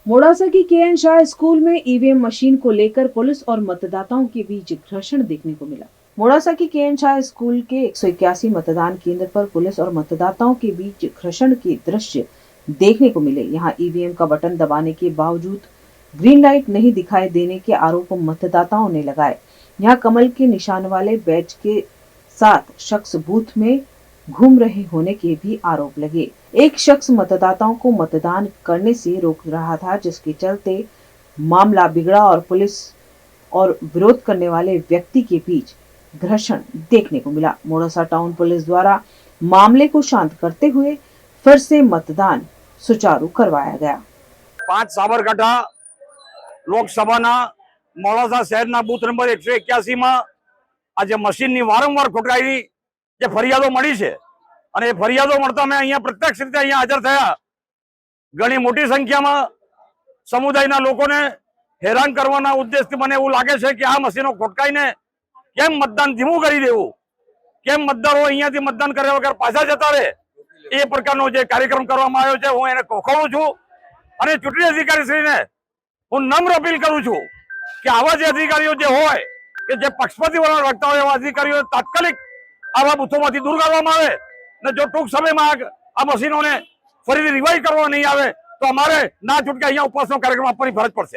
मोड़ासा की K. N.. Shah school में EVM machine को लेकर पुलिस और मतदाताओं के बीच घर्षण देखने को मिला। मोड़ासा की के.एन. शाह स्कूल के 181 मतदान केंद्र पर पुलिस और मतदाताओं के बीच घर्षण के दृश्य देखने को मिले। यहां ईवीएम का बटन दबाने के बावजूद ग्रीन लाइट नहीं दिखाई देने के आरोप मतदाताओं ने लगाए। यहां कमल के निशान वाले बैच के साथ शख्स बूथ में घूम रहे होने के भी आरोप लगे। एक शख्स मतदाताओं को मतदान करने से रोक रहा था, जिसके चलते मामला बिगड़ा और पुलिस और विरोध करने वाले व्यक्ति के बीच घर्षण देखने को मिला। मोड़ासा टाउन पुलिस द्वारा मामले को शांत करते हुए फिर से मतदान सुचारू करवाया गया। 5 साबरकांठा लोकसभा मोड़ासा शहर बूथ नंबर 181 में आज मशीन वारंवार खोटकाई जे फरियादों मળી છે અને એ ફરિયાદો મળતા મેં અહીંયા પ્રત્યક્ષ રીતે અહીંયા હાજર થયા। ઘણી મોટી સંખ્યામાં સમુદાયના લોકોને હેરાન કરવાના ઉદ્દેશથી મને એવું લાગે છે કે આ મશીનો ખોટકાઈને કેમ મતદાન ધીમું કરી દેવું, કેમ મતદારો અહીંયાથી મતદાન કર્યા વગર પાછા જતા રહે, એ પ્રકારનો જે કાર્યક્રમ કરવામાં આવ્યો છે હું એને ખોખરું છું અને ચૂંટણી અધિકારીશ્રીને હું નમ્ર અપીલ કરું છું કે આવા જે અધિકારીઓ જે હોય કે જે પક્ષપાતી વલણ રાખતા હોય એવા અધિકારીઓ તાત્કાલિક આવા બૂથોમાંથી દૂર કરવામાં આવે ને જો ટૂંક સમયમાં આ મશીનોને ફરીથી રિવાઇવ કરવા નહીં આવે તો અમારે ના છૂટકે અહીંયા ઉપવાસનો કાર્યક્રમ આપવાની ફરજ પડશે।